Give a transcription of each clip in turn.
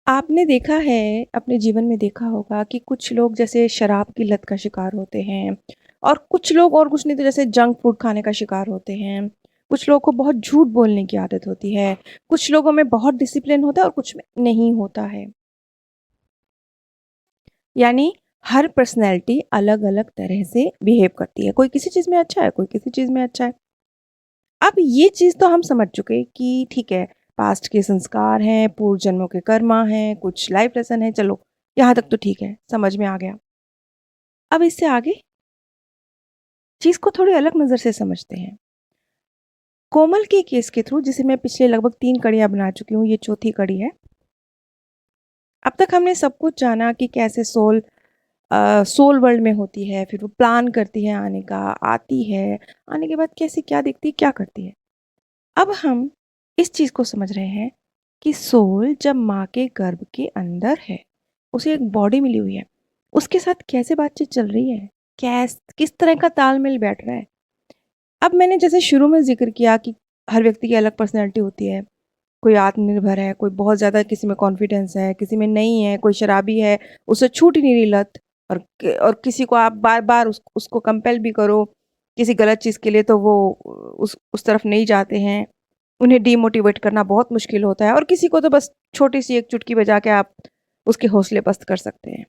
आपने देखा है, अपने जीवन में देखा होगा कि कुछ लोग जैसे शराब की लत का शिकार होते हैं और कुछ लोग और कुछ नहीं तो जैसे जंक फूड खाने का शिकार होते हैं। कुछ लोगों को बहुत झूठ बोलने की आदत होती है, कुछ लोगों में बहुत डिसिप्लिन होता है और कुछ में नहीं होता है। यानी हर पर्सनैलिटी अलग-अलग तरह से बिहेव करती है। कोई किसी चीज़ में अच्छा है, कोई किसी चीज़ में अच्छा है। अब ये चीज़ तो हम समझ चुके कि ठीक है, पास्ट के संस्कार हैं, पूर्व जन्मों के कर्मा हैं, कुछ लाइफ लेसन है, चलो यहाँ तक तो ठीक है, समझ में आ गया। अब इससे आगे चीज़ को थोड़ी अलग नज़र से समझते हैं। कोमल के केस के थ्रू जिसे मैं पिछले लगभग 3 कड़ियाँ बना चुकी हूँ, ये चौथी कड़ी है। अब तक हमने सब कुछ जाना कि कैसे सोल वर्ल्ड में होती है, फिर वो प्लान करती है आने का, आती है, आने के बाद कैसे क्या दिखती है, क्या करती है। अब हम इस चीज़ को समझ रहे हैं कि सोल जब माँ के गर्भ के अंदर है, उसे एक बॉडी मिली हुई है, उसके साथ कैसे बातचीत चल रही है, किस तरह का तालमेल बैठ रहा है। अब मैंने जैसे शुरू में ज़िक्र किया कि हर व्यक्ति की अलग पर्सनैलिटी होती है। कोई आत्मनिर्भर है, कोई बहुत ज़्यादा किसी में कॉन्फिडेंस है, किसी में नहीं है, कोई शराबी है, उसे छूट ही नहीं रही लत और किसी को आप बार-बार उसको कंपेल भी करो किसी गलत चीज़ के लिए तो वो उस तरफ नहीं जाते हैं। उन्हें डिमोटिवेट करना बहुत मुश्किल होता है और किसी को तो बस छोटी-सी एक चुटकी बजा के आप उसके हौसले पस्त कर सकते हैं।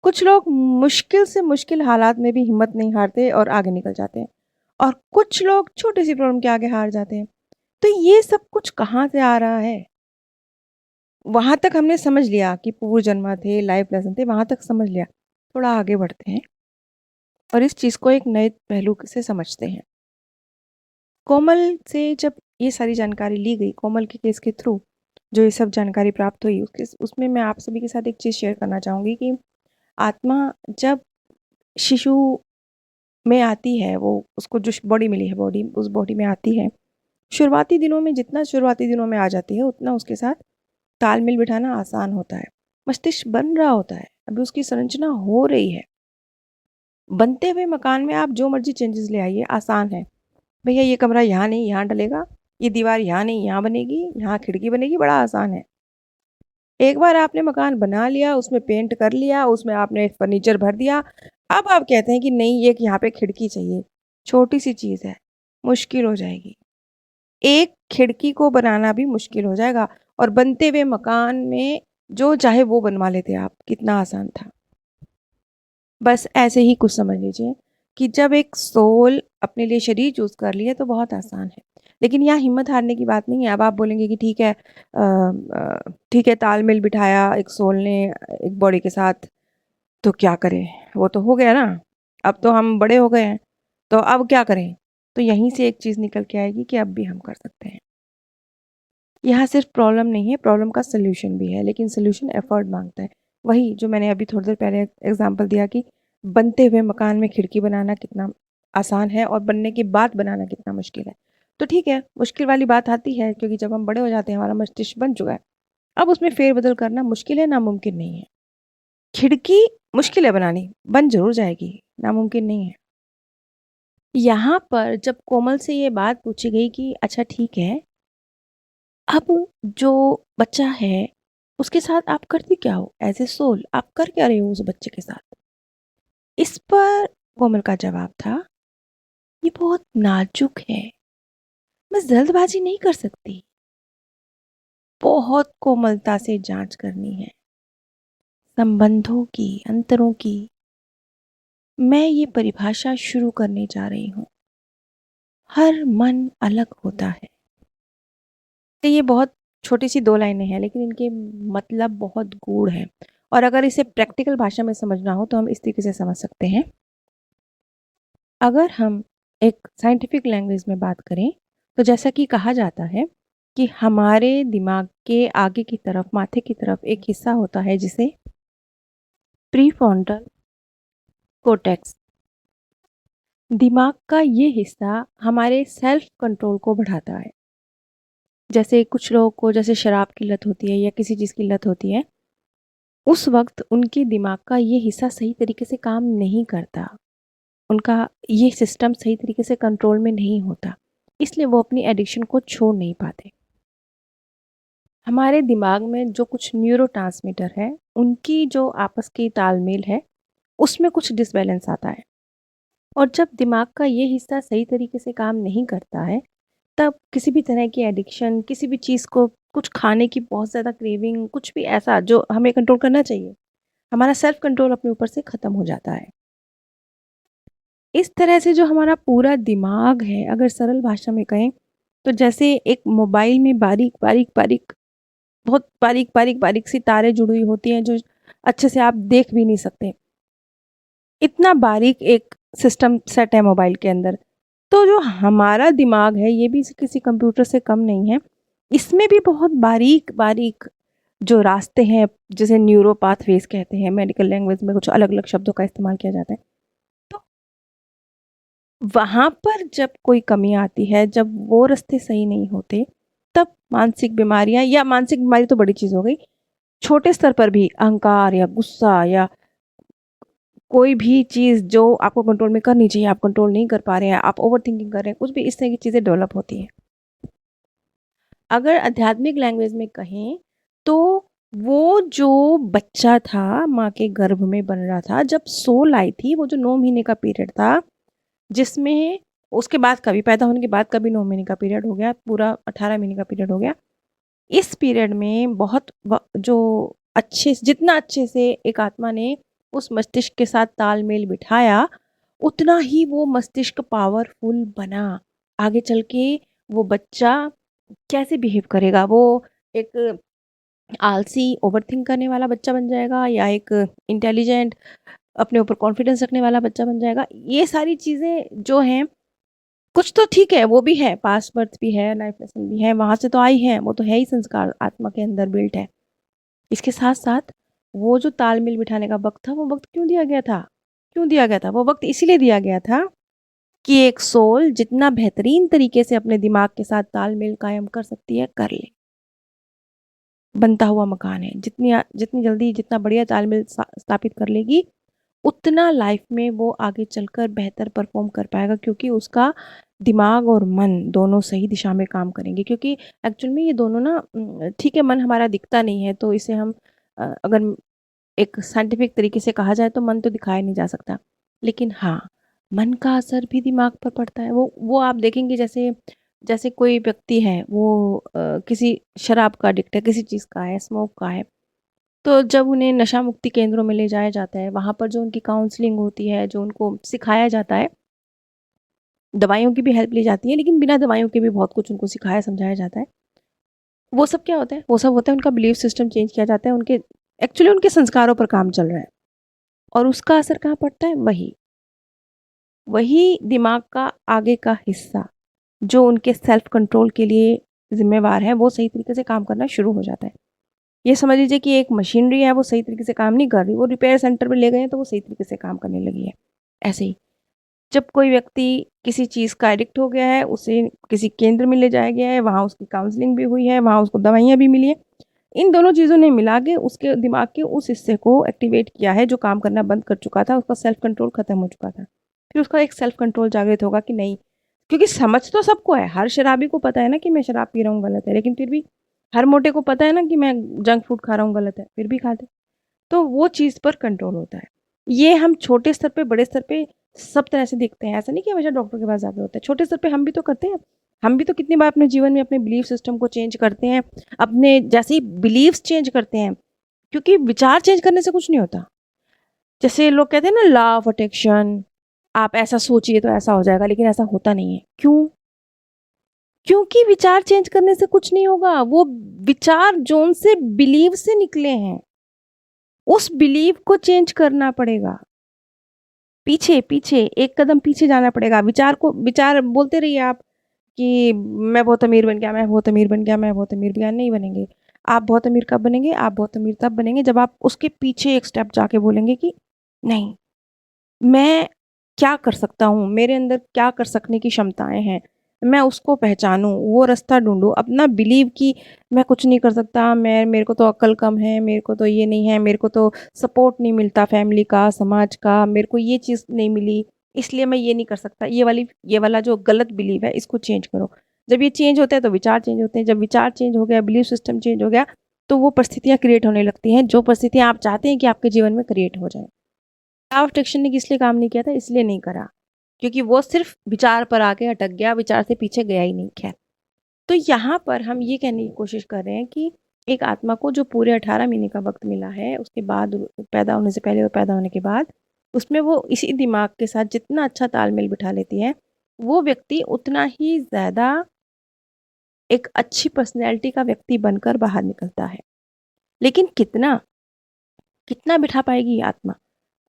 कुछ लोग मुश्किल से मुश्किल हालात में भी हिम्मत नहीं हारते और आगे निकल जाते हैं और कुछ लोग छोटी-सी प्रॉब्लम के आगे हार जाते हैं। तो ये सब कुछ कहाँ से आ रहा है? वहाँ तक हमने समझ लिया कि पूर्व जन्म थे, लाइफ लेसन थे, वहाँ तक समझ लिया। थोड़ा आगे बढ़ते हैं और इस चीज़ को एक नए पहलू से समझते हैं। कोमल से जब ये सारी जानकारी ली गई, कोमल के केस के थ्रू जो ये सब जानकारी प्राप्त हुई, उसके उसमें मैं आप सभी के साथ एक चीज़ शेयर करना चाहूँगी कि आत्मा जब शिशु में आती है, वो उसको जो बॉडी मिली है, बॉडी उस बॉडी में आती है। शुरुआती दिनों में जितना शुरुआती दिनों में आ जाती है, उतना उसके साथ तालमेल बिठाना आसान होता है। मस्तिष्क बन रहा होता है, अभी उसकी संरचना हो रही है। बनते हुए मकान में आप जो मर्ज़ी चेंजेज़ ले आइए, आसान है। भैया ये कमरा यहाँ नहीं, यहाँ डलेगा, ये दीवार यहाँ नहीं, यहाँ बनेगी, यहाँ खिड़की बनेगी, बड़ा आसान है। एक बार आपने मकान बना लिया, उसमें पेंट कर लिया, उसमें आपने फर्नीचर भर दिया, अब आप कहते हैं कि नहीं एक यहाँ पे खिड़की चाहिए। छोटी-सी चीज़ है, मुश्किल हो जाएगी। एक खिड़की को बनाना भी मुश्किल हो जाएगा और बनते हुए मकान में जो चाहे वो बनवा लेते आप, कितना आसान था। बस ऐसे ही कुछ समझ लीजिए कि जब एक सोल अपने लिए शरीर चूज़ कर लिए तो बहुत आसान है। लेकिन यहाँ हिम्मत हारने की बात नहीं है। अब आप बोलेंगे कि ठीक है तालमेल बिठाया एक सोल ने एक बॉडी के साथ, तो क्या करें? वो तो हो गया ना, अब तो हम बड़े हो गए हैं, तो अब क्या करें? तो यहीं से एक चीज़ निकल के आएगी कि अब भी हम कर सकते हैं। यहाँ सिर्फ प्रॉब्लम नहीं है, प्रॉब्लम का सॉल्यूशन भी है, लेकिन सॉल्यूशन एफर्ट माँगता है। वही जो मैंने अभी थोड़ी देर पहले एग्ज़ाम्पल दिया कि बनते हुए मकान में खिड़की बनाना कितना आसान है और बनने के बाद बनाना कितना मुश्किल है। तो ठीक है, मुश्किल वाली बात आती है क्योंकि जब हम बड़े हो जाते हैं, हमारा मस्तिष्क बन चुका है। अब उसमें फेर-बदल करना मुश्किल है, नामुमकिन नहीं है। खिड़की मुश्किल है बनानी, बन ज़रूर जाएगी, नामुमकिन नहीं है। यहाँ पर जब कोमल से ये बात पूछी गई कि अच्छा ठीक है, अब जो बच्चा है, उसके साथ आप करती क्या हो? एज़ ए सोल आप कर क्या रही हो उस बच्चे के साथ? इस पर कोमल का जवाब था, "ये बहुत नाज़ुक है, मैं जल्दबाज़ी नहीं कर सकती, बहुत कोमलता से जाँच करनी है, संबंधों की, अंतरों की। मैं ये परिभाषा शुरू करने जा रही हूँ, हर मन अलग होता है।" तो ये बहुत छोटी-सी 2 लाइनें हैं, लेकिन इनके मतलब बहुत गूढ़ हैं और अगर इसे प्रैक्टिकल भाषा में समझना हो, तो हम इस तरीके से समझ सकते हैं। अगर हम एक साइंटिफिक लैंग्वेज में बात करें, तो जैसा कि कहा जाता है कि हमारे दिमाग के आगे की तरफ, माथे की तरफ एक हिस्सा होता है जिसे प्रीफ्रंटल कॉर्टेक्स, दिमाग का ये हिस्सा हमारे सेल्फ कंट्रोल को बढ़ाता है। जैसे कुछ लोगों को जैसे शराब की लत होती है या किसी चीज़ की लत होती है, उस वक़्त उनके दिमाग का ये हिस्सा सही तरीके से काम नहीं करता। उनका ये सिस्टम सही तरीके से कंट्रोल में नहीं होता, इसलिए वो अपनी एडिक्शन को छोड़ नहीं पाते। हमारे दिमाग में जो कुछ न्यूरोट्रांसमीटर है, उनकी जो आपस की तालमेल है, उसमें कुछ डिसबैलेंस आता है। और जब दिमाग का ये हिस्सा सही तरीके से काम नहीं करता है, तब किसी भी तरह की एडिक्शन, किसी भी चीज़ को, कुछ खाने की बहुत ज़्यादा क्रेविंग, कुछ भी ऐसा जो हमें कंट्रोल करना चाहिए, हमारा सेल्फ कंट्रोल अपने ऊपर से ख़त्म हो जाता है। इस तरह से जो हमारा पूरा दिमाग है, अगर सरल भाषा में कहें, तो जैसे एक मोबाइल में बारीक-बारीक बहुत बारीक सी तारें जुड़ी हुई होती हैं, जो अच्छे से आप देख भी नहीं सकते। इतना बारीक एक सिस्टम सेट है मोबाइल के अंदर। तो जो हमारा दिमाग है, ये भी किसी कंप्यूटर से कम नहीं है। इसमें भी बहुत बारीक-बारीक जो रास्ते हैं, जिसे न्यूरो पाथवेज़ कहते हैं, मेडिकल लैंग्वेज में कुछ अलग-अलग शब्दों का इस्तेमाल किया जाता है। तो वहाँ पर जब कोई कमी आती है, जब वो रास्ते सही नहीं होते, तब मानसिक बीमारियाँ, या मानसिक बीमारी तो बड़ी चीज़ हो गई, छोटे स्तर पर भी अहंकार या गुस्सा या कोई भी चीज़ जो आपको कंट्रोल में करनी चाहिए, आप कंट्रोल नहीं कर पा रहे हैं, आप ओवरथिंकिंग कर रहे हैं, कुछ भी इस तरह की चीज़ें डेवलप होती हैं। अगर आध्यात्मिक लैंग्वेज में कहें, तो वो जो बच्चा था, माँ के गर्भ में बन रहा था, जब सोल आई थी, वो जो 9 महीने का पीरियड था, जिसमें उसके बाद का भी, पैदा होने के बाद का भी 9 महीने का पीरियड हो गया, पूरा 18 महीने का पीरियड हो गया। इस पीरियड में बहुत जो जितना अच्छे से एक आत्मा ने उस मस्तिष्क के साथ तालमेल बिठाया, उतना ही वो मस्तिष्क पावरफुल बना। आगे चल के वो बच्चा कैसे बिहेव करेगा, वो एक आलसी ओवरथिंक करने वाला बच्चा बन जाएगा, या एक इंटेलिजेंट अपने ऊपर कॉन्फिडेंस रखने वाला बच्चा बन जाएगा। ये सारी चीज़ें जो हैं, कुछ तो ठीक है, वो भी है, पास्ट बर्थ भी है, लाइफ लेसन भी है, वहाँ से तो आई हैं, वो तो है ही, संस्कार आत्मा के अंदर बिल्ट है। इसके साथ-साथ वो जो तालमेल बिठाने का वक़्त था, वो वक़्त क्यों दिया गया था? क्यों दिया गया था? वो वक़्त इसीलिए दिया गया था कि एक सोल जितना बेहतरीन तरीके से अपने दिमाग के साथ तालमेल कायम कर सकती है, कर ले। बनता हुआ मकान है, जितनी जल्दी जितना बढ़िया तालमेल स्थापित कर लेगी, उतना लाइफ में वो आगे चलकर बेहतर परफॉर्म कर पाएगा, क्योंकि उसका दिमाग और मन दोनों सही दिशा में काम करेंगे। क्योंकि एक्चुअल में ये दोनों ना, ठीक है, मन हमारा दिखता नहीं है, तो इसे हम अगर एक साइंटिफिक तरीके से कहा जाए, तो मन तो दिखाया नहीं जा सकता, लेकिन हाँ, मन का असर भी दिमाग पर पड़ता है। वो आप देखेंगे, जैसे जैसे कोई व्यक्ति है, वो किसी शराब का एडिक्ट है, किसी चीज़ का है, स्मोक का है, तो जब उन्हें नशा मुक्ति केंद्रों में ले जाया जाता है, वहाँ पर जो उनकी काउंसलिंग होती है, जो उनको सिखाया जाता है, दवाइयों की भी हेल्प ली जाती है, लेकिन बिना दवाइयों के भी बहुत कुछ उनको सिखाया समझाया जाता है। वो सब क्या होता है? वो सब होता है, उनका बिलीफ सिस्टम चेंज किया जाता है, उनके एक्चुअली उनके संस्कारों पर काम चल रहा है, और उसका असर कहाँ पड़ता है? वही वही दिमाग का आगे का हिस्सा, जो उनके सेल्फ कंट्रोल के लिए ज़िम्मेवार है, वो सही तरीके से काम करना शुरू हो जाता है। ये समझ लीजिए कि एक मशीनरी है, वो सही तरीके से काम नहीं कर रही, वो रिपेयर सेंटर में ले गए हैं, तो वो सही तरीके से काम करने लगी है। ऐसे ही जब कोई व्यक्ति किसी चीज़ का एडिक्ट हो गया है, उसे किसी केंद्र में ले जाया गया है, वहाँ उसकी काउंसलिंग भी हुई है, वहाँ उसको दवाइयाँ भी मिली हैं। इन दोनों चीज़ों ने मिला के उसके दिमाग के उस हिस्से को एक्टिवेट किया है, जो काम करना बंद कर चुका था, उसका सेल्फ कंट्रोल खत्म हो चुका था। फिर उसका एक सेल्फ कंट्रोल जागृत होगा कि नहीं, क्योंकि समझ तो सबको है, हर शराबी को पता है ना कि मैं शराब पी रहा हूँ गलत है, लेकिन फिर भी हर मोटे को पता है ना कि मैं जंक फूड खा रहा हूँ गलत है, फिर भी खाते हैं। तो वो चीज़ पर कंट्रोल होता है। ये हम छोटे स्तर पे, बड़े स्तर पे सब तरह से देखते हैं। ऐसा नहीं कि हमेशा डॉक्टर के पास जाके होता है। छोटे स्तर पे हम भी तो करते हैं। हम भी तो कितनी बार अपने जीवन में अपने बिलीफ सिस्टम को चेंज करते हैं। अपने जैसे ही बिलीफ्स चेंज करते हैं, क्योंकि विचार चेंज करने से कुछ नहीं होता। जैसे लोग कहते हैं ना, लॉ ऑफ अट्रैक्शन, आप ऐसा सोचिए तो ऐसा हो जाएगा, लेकिन ऐसा होता नहीं है। क्यों? क्योंकि विचार चेंज करने से कुछ नहीं होगा। वो विचार जोन से, बिलीव से निकले हैं। उस बिलीव को चेंज करना पड़ेगा। पीछे एक कदम पीछे जाना पड़ेगा। विचार बोलते रहिए आप कि मैं बहुत अमीर बन गया, मैं बहुत अमीर बन गया, मैं बहुत अमीर बन गया, नहीं बनेंगे। आप बहुत अमीर कब बनेंगे? आप बहुत अमीर तब बनेंगे जब आप उसके पीछे एक स्टेप जाके बोलेंगे कि नहीं, मैं क्या कर सकता हूँ? मेरे अंदर क्या कर सकने की क्षमताएँ हैं? मैं उसको पहचानूँ, वो रास्ता ढूँढूँ, अपना बिलीव कि मैं कुछ नहीं कर सकता, मेरे को तो अक्ल कम है, मेरे को तो ये नहीं है, मेरे को तो सपोर्ट नहीं मिलता फैमिली का, समाज का, मेरे को ये चीज़ नहीं मिली, इसलिए मैं ये नहीं कर सकता। ये वाला जो गलत बिलीव है, इसको चेंज करो। जब ये चेंज होते हैं तो विचार चेंज होते हैं, जब विचार चेंज हो गया, बिलीफ सिस्टम चेंज हो गया, तो वो परिस्थितियाँ क्रिएट होने लगती हैं, जो परिस्थितियाँ आप चाहते हैं कि आपके जीवन में क्रिएट हो जाएँ। लॉ ऑफ अट्रैक्शन ने किस लिए काम नहीं किया था? इसलिए नहीं करा, क्योंकि वो सिर्फ़ विचार पर आके अटक गया, विचार से पीछे गया ही नहीं। खैर, तो यहाँ पर हम ये कहने की कोशिश कर रहे हैं कि एक आत्मा को जो पूरे 18 महीने का वक़्त मिला है, उसके बाद पैदा होने से पहले और पैदा होने के बाद, उसमें वो इसी दिमाग के साथ जितना अच्छा तालमेल बिठा लेती है, वो व्यक्ति उतना ही ज़्यादा एक अच्छी पर्सनैलिटी का व्यक्ति बनकर बाहर निकलता है। लेकिन कितना? कितना बिठा पाएगी ये आत्मा?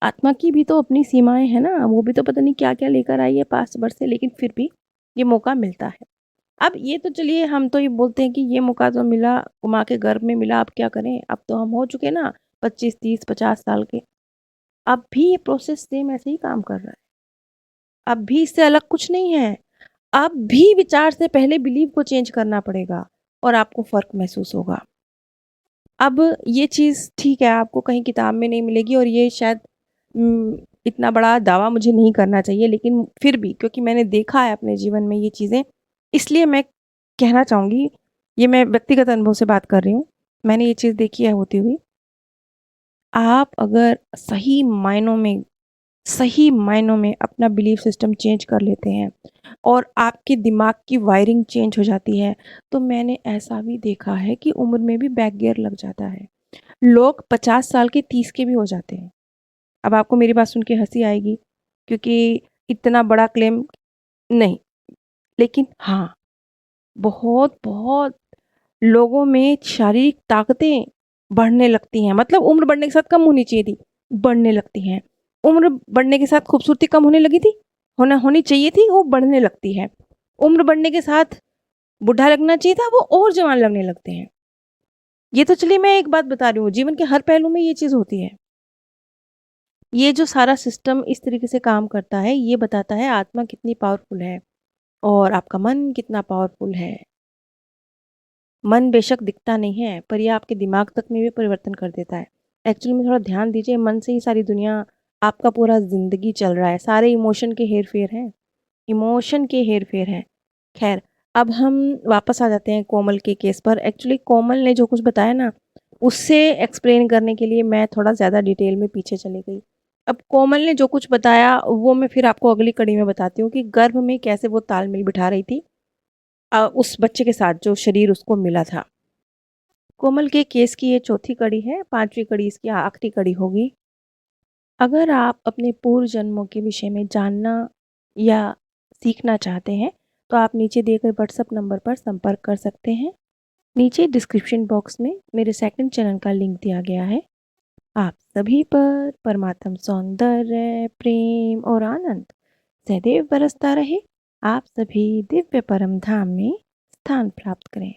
आत्मा की भी तो अपनी सीमाएँ हैं ना, वो भी तो पता नहीं क्या-क्या लेकर आई है पास्ट बर्थ से, लेकिन फिर भी ये मौका मिलता है। अब ये तो चलिए हम तो ये बोलते हैं कि ये मौका तो मिला, माँ के गर्भ में मिला, अब क्या करें? अब तो हम हो चुके ना 25, 30, 50 साल के। अब भी ये प्रोसेस सेम ऐसे ही काम कर रहा है। अब भी इससे अलग कुछ नहीं है। अब भी विचार से पहले बिलीव को चेंज करना पड़ेगा और आपको फ़र्क महसूस होगा। अब ये चीज़ ठीक है, आपको कहीं किताब में नहीं मिलेगी और ये शायद इतना बड़ा दावा मुझे नहीं करना चाहिए, लेकिन फिर भी क्योंकि मैंने देखा है अपने जीवन में ये चीज़ें, इसलिए मैं कहना चाहूँगी, ये मैं व्यक्तिगत अनुभव से बात कर रही हूँ। मैंने ये चीज़ देखी है होती हुई। आप अगर सही मायनों में अपना बिलीफ सिस्टम चेंज कर लेते हैं और आपके दिमाग की वायरिंग चेंज हो जाती है, तो मैंने ऐसा भी देखा है कि उम्र में भी बैक गियर लग जाता है। लोग 50 साल के 30 के भी हो जाते हैं। अब आपको मेरी बात सुन के हँसी आएगी, क्योंकि इतना बड़ा क्लेम नहीं, लेकिन हाँ, बहुत-बहुत लोगों में शारीरिक ताकतें बढ़ने लगती हैं। मतलब उम्र बढ़ने के साथ कम होनी चाहिए थी, बढ़ने लगती हैं। उम्र बढ़ने के साथ खूबसूरती कम होने लगी थी, होनी चाहिए थी, वो बढ़ने लगती है। उम्र बढ़ने के साथ बूढ़ा लगना चाहिए था, वो और जवान लगने लगते हैं। ये तो चलिए मैं एक बात बता रही हूँ, जीवन के हर पहलू में ये चीज़ होती है। ये जो सारा सिस्टम इस तरीके से काम करता है, ये बताता है आत्मा कितनी पावरफुल है और आपका मन कितना पावरफुल है। मन बेशक दिखता नहीं है, पर ये आपके दिमाग तक में भी परिवर्तन कर देता है। एक्चुअली में थोड़ा ध्यान दीजिए, मन से ही सारी दुनिया, आपका पूरा ज़िंदगी चल रहा है। सारे इमोशन के हेर-फेर हैं, इमोशन के हेर-फेर हैं। ख़ैर, अब हम वापस आ जाते हैं कोमल के केस पर। एक्चुअली कोमल ने जो कुछ बताया ना, उससे एक्सप्लेन करने के लिए मैं थोड़ा ज़्यादा डिटेल में पीछे चली गई। अब कोमल ने जो कुछ बताया, वो मैं फिर आपको अगली कड़ी में बताती हूँ कि गर्भ में कैसे वो तालमेल बिठा रही थी उस बच्चे के साथ जो शरीर उसको मिला था। कोमल के केस की ये चौथी कड़ी है, 5वीं कड़ी इसकी आखिरी कड़ी होगी। अगर आप अपने पूर्व जन्मों के विषय में जानना या सीखना चाहते हैं, तो आप नीचे दिए गए व्हाट्सएप नंबर पर संपर्क कर सकते हैं। नीचे डिस्क्रिप्शन बॉक्स में मेरे सेकंड चैनल का लिंक दिया गया है। आप सभी पर परमात्म सौंदर्य, प्रेम और आनंद सदैव बरसता रहे। आप सभी दिव्य परम धाम में स्थान प्राप्त करें।